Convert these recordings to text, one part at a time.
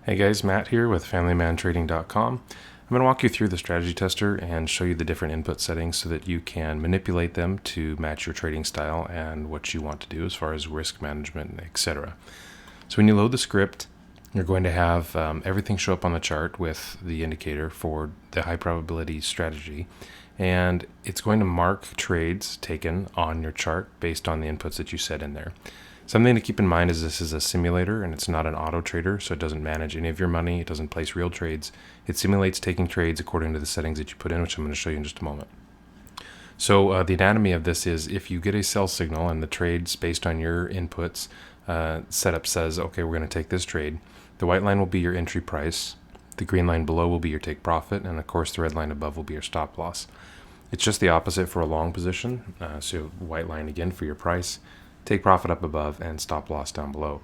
Hey guys, Matt here with FamilyManTrading.com. I'm going to walk you through the strategy tester and show you the different input settings so that you can manipulate them to match your trading style and what you want to do as far as risk management, etc. So when you load the script, you're going to have everything show up on the chart with the indicator for the high probability strategy, and it's going to mark trades taken on your chart based on the inputs that you set in there. Something to keep in mind is this is a simulator and it's not an auto trader, so it doesn't manage any of your money. It doesn't place real trades. It simulates taking trades according to the settings that you put in, which I'm going to show you in just a moment. So the anatomy of this is if you get a sell signal and the trades based on your inputs setup says, okay, we're going to take this trade, the white line will be your entry price, the green line below will be your take profit, and of course the red line above will be your stop loss. It's just the opposite for a long position. So white line again for your price, take profit up above, and stop loss down below.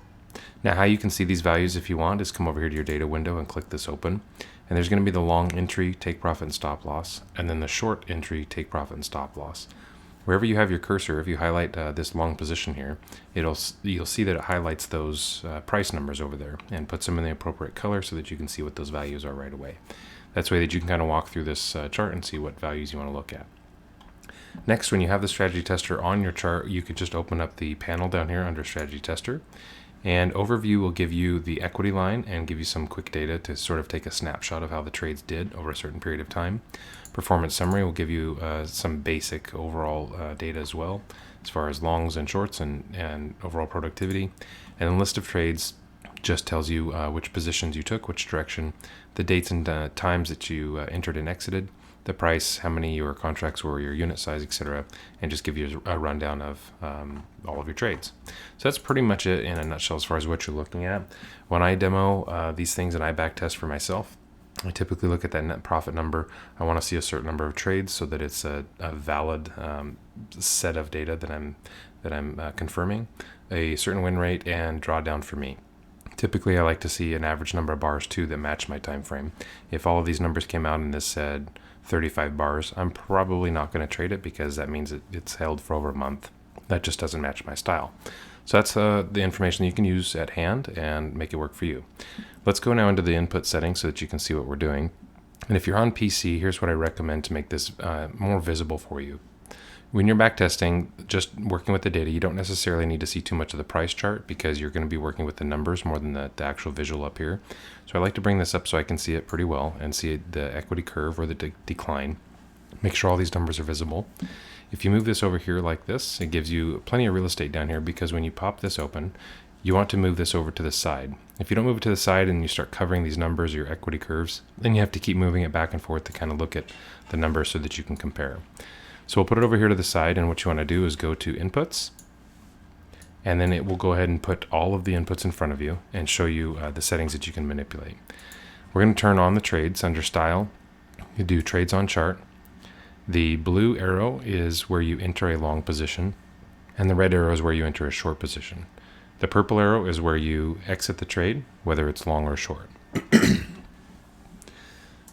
Now how you can see these values if you want is come over here to your data window and click this open. And there's going to be the long entry, take profit and stop loss, and then the short entry, take profit and stop loss. Wherever you have your cursor, if you highlight this long position here, you'll see that it highlights those price numbers over there and puts them in the appropriate color so that you can see what those values are right away. That's the way that you can kind of walk through this chart and see what values you want to look at. Next, when you have the strategy tester on your chart, you could just open up the panel down here under strategy tester, and overview will give you the equity line and give you some quick data to sort of take a snapshot of how the trades did over a certain period of time. Performance summary will give you some basic overall data as well, as far as longs and shorts and overall productivity. And the list of trades just tells you which positions you took, which direction, the dates and times that you entered and exited, the price, how many your contracts were, your unit size, etc., and just give you a rundown of all of your trades. So that's pretty much it in a nutshell as far as what you're looking at. When I demo these things and I back test for myself, I typically look at that net profit number. I want to see a certain number of trades so that it's a valid set of data that I'm confirming, a certain win rate, and drawdown for me. Typically, I like to see an average number of bars too that match my time frame. If all of these numbers came out and this said 35 bars, I'm probably not going to trade it because that means it's held for over a month. That just doesn't match my style. So that's the information you can use at hand and make it work for you. Let's go now into the input settings so that you can see what we're doing. And if you're on PC, here's what I recommend to make this more visible for you. When you're backtesting, just working with the data, you don't necessarily need to see too much of the price chart because you're going to be working with the numbers more than the actual visual up here. So I like to bring this up so I can see it pretty well and see the equity curve or the decline. Make sure all these numbers are visible. If you move this over here like this, it gives you plenty of real estate down here because when you pop this open, you want to move this over to the side. If you don't move it to the side and you start covering these numbers or your equity curves, then you have to keep moving it back and forth to kind of look at the numbers so that you can compare. So we'll put it over here to the side, and what you want to do is go to inputs, and then it will go ahead and put all of the inputs in front of you and show you the settings that you can manipulate. We're going to turn on the trades under style. You do trades on chart. The blue arrow is where you enter a long position, and the red arrow is where you enter a short position. The purple arrow is where you exit the trade, whether it's long or short.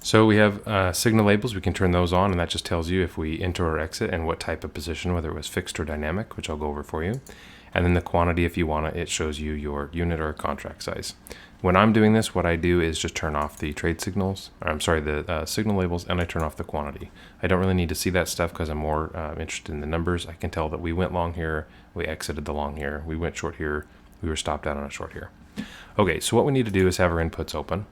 So we have signal labels. We can turn those on, and that just tells you if we enter or exit and what type of position, whether it was fixed or dynamic, which I'll go over for you. And then the quantity, if you want it shows you your unit or contract size. When I'm doing this, what I do is just turn off the trade signals, the signal labels, and I turn off the quantity. I don't really need to see that stuff because I'm more interested in the numbers. I can tell that we went long here, we exited the long here, we went short here, we were stopped out on a short here. Okay, so what we need to do is have our inputs open.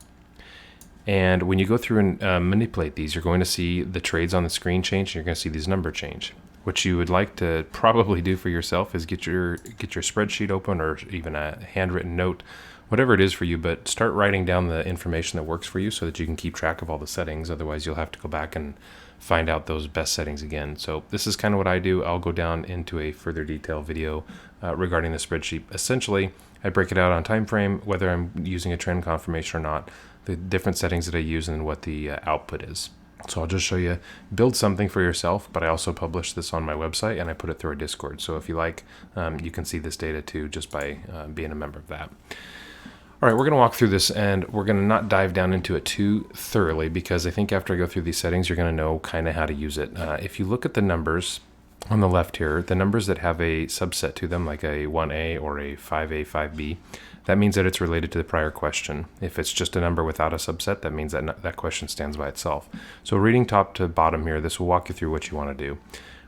And when you go through and manipulate these, you're going to see the trades on the screen change, and you're going to see these numbers change. What you would like to probably do for yourself is get your spreadsheet open or even a handwritten note, whatever it is for you, but start writing down the information that works for you so that you can keep track of all the settings. Otherwise, you'll have to go back and find out those best settings again. So this is kind of what I do. I'll go down into a further detail video regarding the spreadsheet. Essentially, I break it out on time frame, whether I'm using a trend confirmation or not, the different settings that I use, and what the output is. So I'll just show you, build something for yourself, but I also publish this on my website and I put it through our Discord. So if you like, you can see this data too just by being a member of that. All right, we're going to walk through this, and we're going to not dive down into it too thoroughly because I think after I go through these settings, you're going to know kind of how to use it. If you look at the numbers on the left here, the numbers that have a subset to them, like a 1A or a 5A, 5B, that means that it's related to the prior question. If it's just a number without a subset, that means that that question stands by itself. So reading top to bottom here, this will walk you through what you want to do.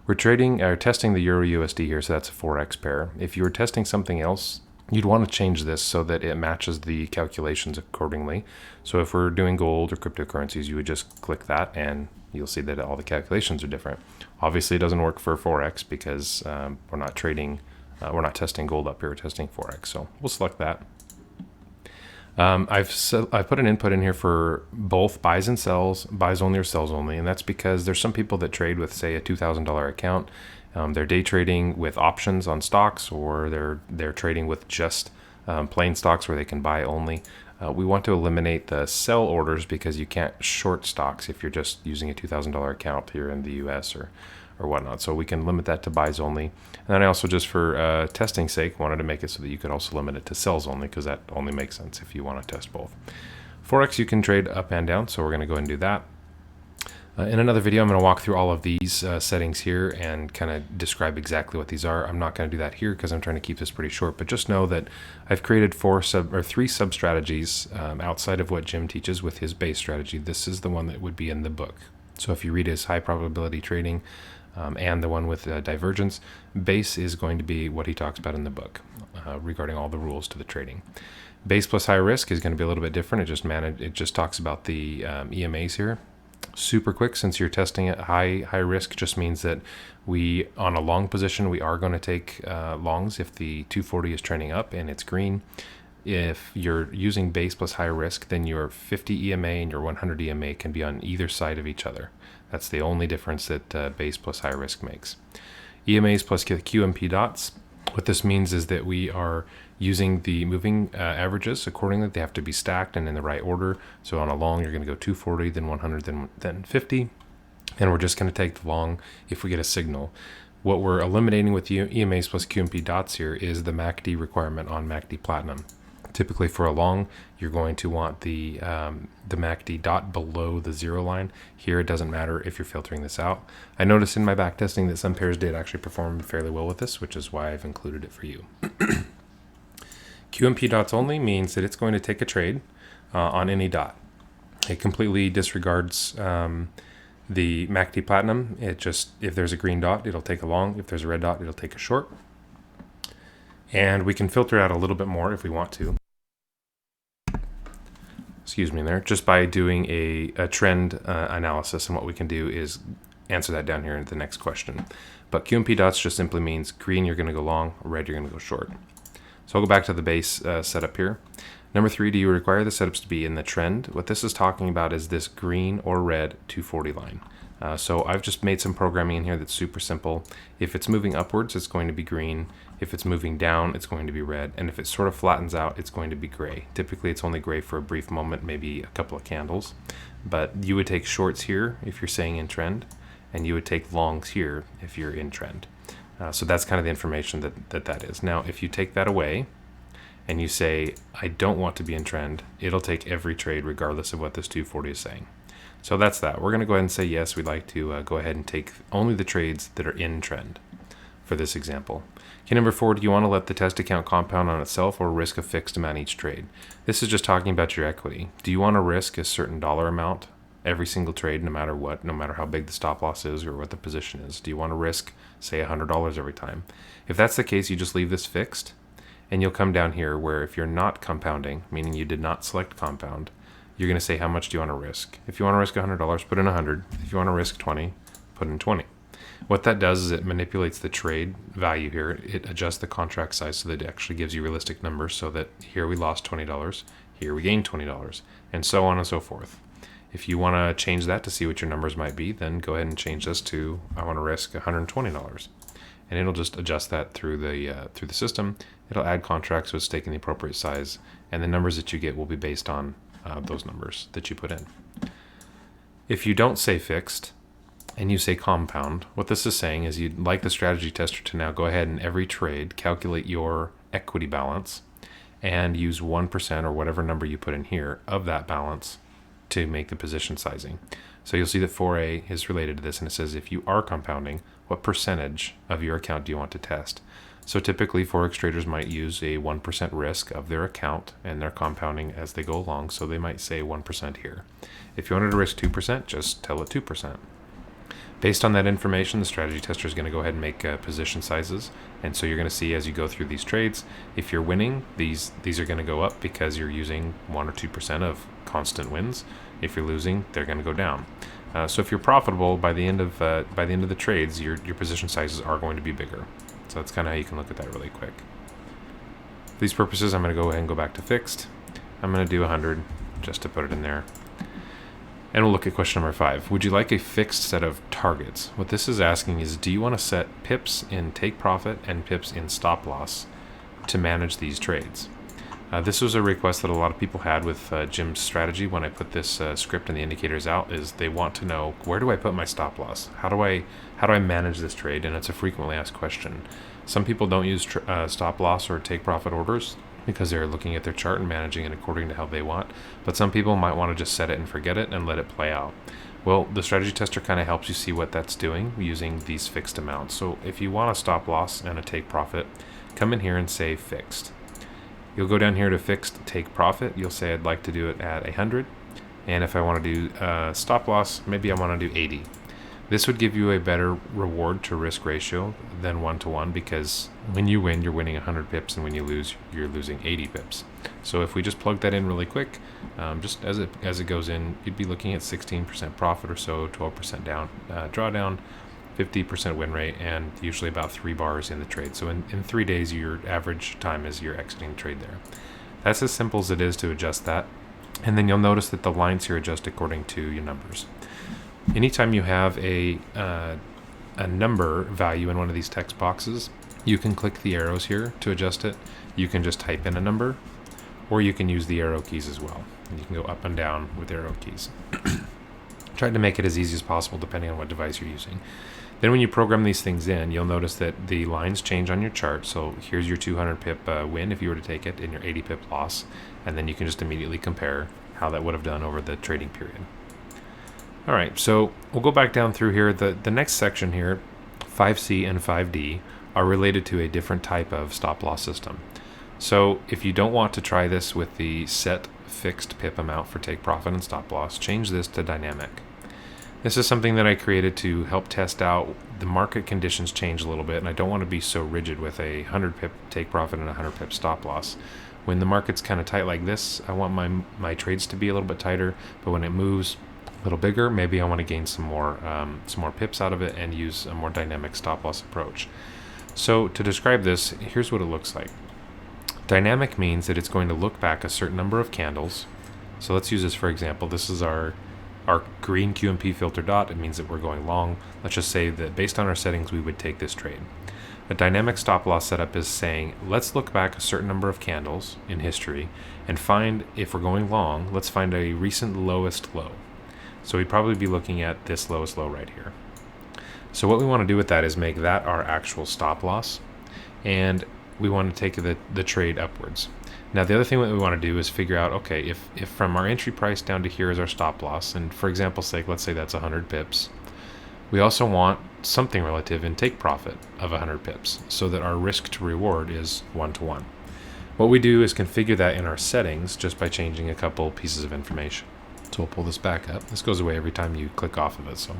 We're testing the Euro USD here, so that's a Forex pair. If you were testing something else, you'd want to change this so that it matches the calculations accordingly. So if we're doing gold or cryptocurrencies, you would just click that and you'll see that all the calculations are different. Obviously, it doesn't work for Forex because we're not testing gold up here, we're testing Forex. So we'll select that. I've put an input in here for both buys and sells, buys only or sells only, and that's because there's some people that trade with, say, a $2,000 account. They're day trading with options on stocks, or they're trading with just plain stocks where they can buy only. We want to eliminate the sell orders because you can't short stocks if you're just using a $2,000 account here in the US or whatnot. So we can limit that to buys only. And then I also, just for testing sake, wanted to make it so that you could also limit it to sells only, because that only makes sense if you want to test both. Forex, you can trade up and down, so we're going to go ahead and do that. In another video, I'm going to walk through all of these settings here and kind of describe exactly what these are. I'm not going to do that here because I'm trying to keep this pretty short, but just know that I've created three sub strategies outside of what Jim teaches with his base strategy. This is the one that would be in the book. So if you read his high probability trading and the one with divergence, base is going to be what he talks about in the book regarding all the rules to the trading. Base plus high risk is going to be a little bit different. It just talks about the EMAs here. Super quick, since you're testing at high risk, just means that on a long position, we are going to take longs if the 240 is trending up and it's green. If you're using base plus high risk, then your 50 EMA and your 100 EMA can be on either side of each other. That's the only difference that base plus high risk makes. EMAs plus QMP dots. What this means is that we are using the moving averages accordingly. They have to be stacked and in the right order. So on a long, you're going to go 240, then 100, then 50. And we're just going to take the long if we get a signal. What we're eliminating with EMAs plus QMP dots here is the MACD requirement on MACD Platinum. Typically for a long, you're going to want the MACD dot below the zero line. Here, it doesn't matter if you're filtering this out. I noticed in my back testing that some pairs did actually perform fairly well with this, which is why I've included it for you. QMP dots only means that it's going to take a trade on any dot. It completely disregards the MACD Platinum. If there's a green dot, it'll take a long. If there's a red dot, it'll take a short. And we can filter out a little bit more if we want to. Excuse me there, just by doing a trend analysis. And what we can do is answer that down here in the next question. But QMP dots just simply means green, you're going to go long, red, you're going to go short. So I'll go back to the base setup here. Number 3, do you require the setups to be in the trend? What this is talking about is this green or red 240 line. So I've just made some programming in here that's super simple. If it's moving upwards, it's going to be green. If it's moving down, it's going to be red. And if it sort of flattens out, it's going to be gray. Typically, it's only gray for a brief moment, maybe a couple of candles. But you would take shorts here if you're saying in trend, and you would take longs here if you're in trend. So that's kind of the information that is. Now, if you take that away and you say, I don't want to be in trend, it'll take every trade regardless of what this 240 is saying. So that's that. We're going to go ahead and say yes, we'd like to go ahead and take only the trades that are in trend for this example. Okay, number 4, do you want to let the test account compound on itself or risk a fixed amount each trade? This is just talking about your equity. Do you want to risk a certain dollar amount every single trade, no matter what, no matter how big the stop loss is or what the position is? Do you want to risk, say, $100 every time? If that's the case, you just leave this fixed, and you'll come down here where if you're not compounding, meaning you did not select compound, you're going to say how much do you want to risk. If you want to risk $100, put in 100. If you want to risk 20, put in 20. What that does is it manipulates the trade value here. It adjusts the contract size so that it actually gives you realistic numbers, so that here we lost $20, here we gained $20, and so on and so forth. If you want to change that to see what your numbers might be, then go ahead and change this to I want to risk $120, and it'll just adjust that through the system. It'll add contracts so it's taking the appropriate size, and the numbers that you get will be based on those numbers that you put in. If you don't say fixed and you say compound, what this is saying is you'd like the strategy tester to now go ahead and every trade calculate your equity balance and use 1% or whatever number you put in here of that balance to make the position sizing. So you'll see that 4A is related to this, and it says if you are compounding, what percentage of your account do you want to test? So typically Forex traders might use a 1% risk of their account, and they're compounding as they go along. So they might say 1% here. If you wanted to risk 2%, just tell it 2%. Based on that information, the strategy tester is going to go ahead and make position sizes. And so you're going to see as you go through these trades, if you're winning, these are going to go up because you're using 1 or 2% of constant wins. If you're losing, they're going to go down. So if you're profitable by the end of the trades, your position sizes are going to be bigger. So that's kind of how you can look at that really quick. For these purposes, I'm going to go ahead and go back to fixed. I'm going to do 100 just to put it in there. And we'll look at question number 5. Would you like a fixed set of targets? What this is asking is, do you want to set pips in take profit and pips in stop loss to manage these trades? This was a request that a lot of people had with Jim's strategy when I put this script and the indicators out, is they want to know, where do I put my stop loss? How do I manage this trade? And it's a frequently asked question. Some people don't use stop loss or take profit orders because they're looking at their chart and managing it according to how they want. But some people might want to just set it and forget it and let it play out. Well, the strategy tester kind of helps you see what that's doing using these fixed amounts. So if you want a stop loss and a take profit, come in here and say fixed. You'll go down here to fixed take profit. You'll say I'd like to do it at 100. And if I want to do stop loss, maybe I want to do 80. This would give you a better reward to risk ratio than 1-to-1, because when you win, you're winning 100 pips, and when you lose, you're losing 80 pips. So if we just plug that in really quick, just as it goes in, you'd be looking at 16% profit or so, 12% down drawdown, 50% win rate, and usually about 3 bars in the trade. So in 3 days, your average time is you're exiting the trade there. That's as simple as it is to adjust that. And then you'll notice that the lines here adjust according to your numbers. Anytime you have a number value in one of these text boxes, you can click the arrows here to adjust it. You can just type in a number, or you can use the arrow keys as well. And you can go up and down with arrow keys. Tried to make it as easy as possible depending on what device you're using. Then when you program these things in, you'll notice that the lines change on your chart. So here's your 200 pip win if you were to take it, and your 80 pip loss. And then you can just immediately compare how that would have done over the trading period. All right, so we'll go back down through here. The next section here, 5C and 5D, are related to a different type of stop loss system. So if you don't want to try this with the set fixed pip amount for take profit and stop loss, change this to dynamic. This is something that I created to help test out the market conditions change a little bit, and I don't want to be so rigid with a 100 pip take profit and a 100 pip stop loss. When the market's kind of tight like this, I want my trades to be a little bit tighter, but when it moves a little bigger, maybe I want to gain some more pips out of it and use a more dynamic stop loss approach. So to describe this, here's what it looks like. Dynamic means that it's going to look back a certain number of candles. So let's use this for example. This is our green QMP filter dot. It means that we're going long. Let's just say that based on our settings, we would take this trade. A dynamic stop loss setup is saying, let's look back a certain number of candles in history and find, if we're going long, let's find a recent lowest low. So we'd probably be looking at this lowest low right here. So what we want to do with that is make that our actual stop loss, and we want to take the trade upwards. Now the other thing that we want to do is figure out, okay, if from our entry price down to here is our stop loss, and for example's sake, let's say that's 100 pips, we also want something relative in take profit of 100 pips so that our risk to reward is 1-to-1. What we do is configure that in our settings just by changing a couple pieces of information. So we'll pull this back up. This goes away every time you click off of it. So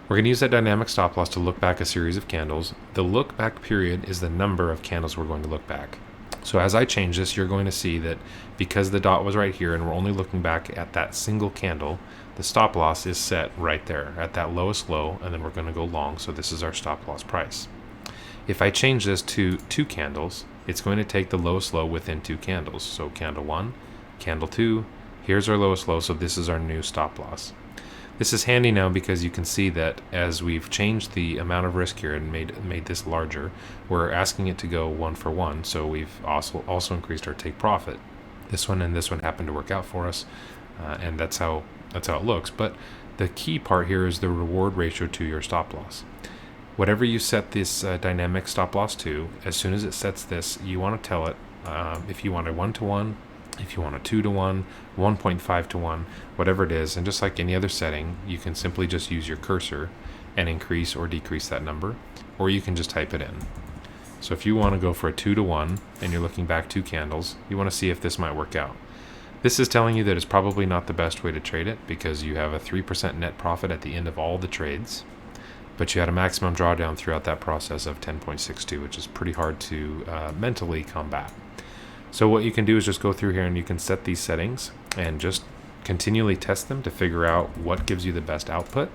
we're going to use that dynamic stop loss to look back a series of candles. The look back period is the number of candles we're going to look back. So as I change this, you're going to see that because the dot was right here and we're only looking back at that single candle, the stop loss is set right there at that lowest low, and then we're going to go long. So this is our stop loss price. If I change this to 2 candles, it's going to take the lowest low within 2 candles. So candle 1, candle 2, here's our lowest low, so this is our new stop loss. This is handy now because you can see that as we've changed the amount of risk here and made this larger, we're asking it to go 1-for-1, so we've also increased our take profit. This one and this one happen to work out for us, and that's how it looks. But the key part here is the reward ratio to your stop loss. Whatever you set this dynamic stop loss to, as soon as it sets this, you want to tell it if you want a 1-to-1, if you want a 2-to-1, 1.5-to-1, whatever it is. And just like any other setting, you can simply just use your cursor and increase or decrease that number, or you can just type it in. So if you want to go for a 2-to-1 and you're looking back 2 candles, you want to see if this might work out. This is telling you that it's probably not the best way to trade it because you have a 3% net profit at the end of all the trades, but you had a maximum drawdown throughout that process of 10.62, which is pretty hard to mentally combat. So what you can do is just go through here and you can set these settings and just continually test them to figure out what gives you the best output.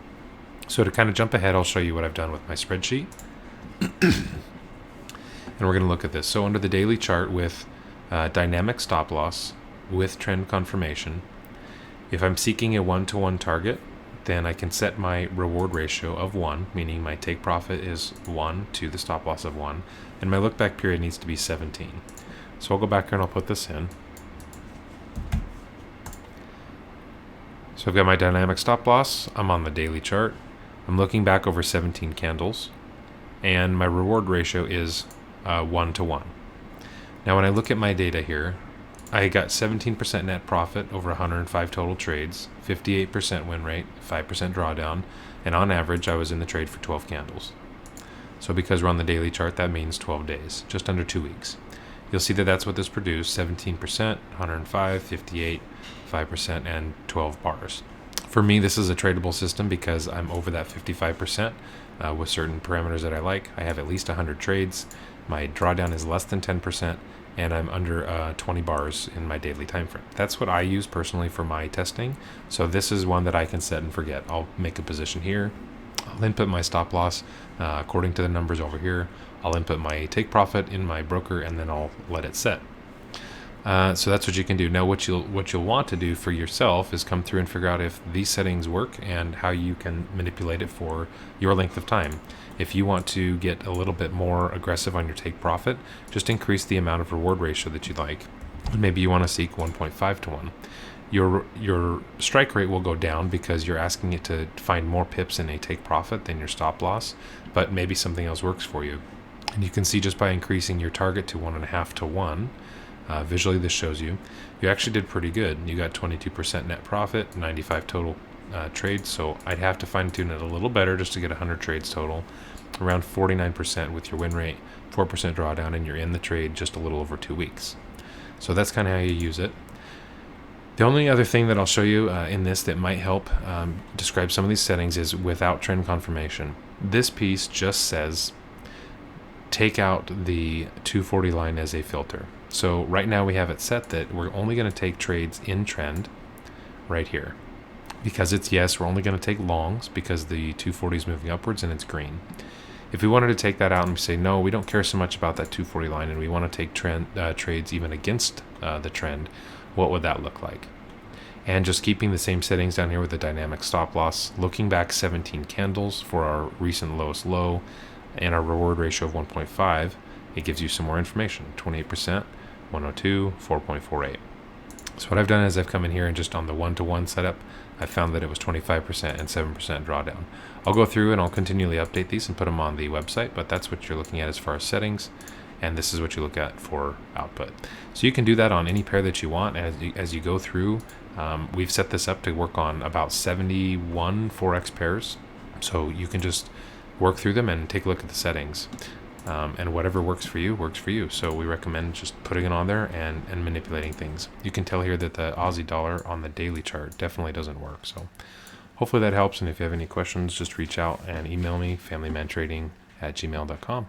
So to kind of jump ahead, I'll show you what I've done with my spreadsheet. And we're going to look at this. So under the daily chart with dynamic stop loss with trend confirmation, if I'm seeking a 1-to-1 target, then I can set my reward ratio of 1, meaning my take profit is 1 to the stop loss of 1, and my look back period needs to be 17. So I'll go back here and I'll put this in. So I've got my dynamic stop loss. I'm on the daily chart. I'm looking back over 17 candles, and my reward ratio is 1-to-1. Now when I look at my data here, I got 17% net profit over 105 total trades, 58% win rate, 5% drawdown, and on average I was in the trade for 12 candles. So because we're on the daily chart, that means 12 days, just under 2 weeks. You'll see that that's what this produced: 17%, 105, 58, 5%, and 12 bars. For me, this is a tradable system because I'm over that 55% with certain parameters that I like. I have at least 100 trades. My drawdown is less than 10%, and I'm under 20 bars in my daily time frame. That's what I use personally for my testing. So this is one that I can set and forget. I'll make a position here. I'll input my stop loss according to the numbers over here. I'll input my take profit in my broker, and then I'll let it set. So that's what you can do. Now what you'll want to do for yourself is come through and figure out if these settings work and how you can manipulate it for your length of time. If you want to get a little bit more aggressive on your take profit, just increase the amount of reward ratio that you like. And maybe you want to seek 1.5-to-1. Your strike rate will go down because you're asking it to find more pips in a take profit than your stop loss, but maybe something else works for you. And you can see just by increasing your target to 1.5-to-1, visually this shows you actually did pretty good. You got 22% net profit, 95 total trades, so I'd have to fine tune it a little better just to get 100 trades total, around 49% with your win rate, 4% drawdown, and you're in the trade just a little over 2 weeks. So that's kind of how you use it. The only other thing that I'll show you in this that might help describe some of these settings is without trend confirmation. This piece just says take out the 240 line as a filter. So right now we have it set that we're only going to take trades in trend right here. Because it's yes, we're only going to take longs because the 240 is moving upwards and it's green. If we wanted to take that out and say, no, we don't care so much about that 240 line and we want to take trades even against the trend, what would that look like? And just keeping the same settings down here with the dynamic stop loss, looking back 17 candles for our recent lowest low and our reward ratio of 1.5, it gives you some more information: 28%, 102, 4.48. So what I've done is I've come in here and just on the 1-to-1 setup, I found that it was 25% and 7% drawdown. I'll go through and I'll continually update these and put them on the website, but that's what you're looking at as far as settings, and this is what you look at for output. So you can do that on any pair that you want as you go through. We've set this up to work on about 71 Forex pairs, so you can just work through them and take a look at the settings. And whatever works for you, works for you. So we recommend just putting it on there and manipulating things. You can tell here that the Aussie dollar on the daily chart definitely doesn't work. So hopefully that helps. And if you have any questions, just reach out and email me, familymantrading@gmail.com.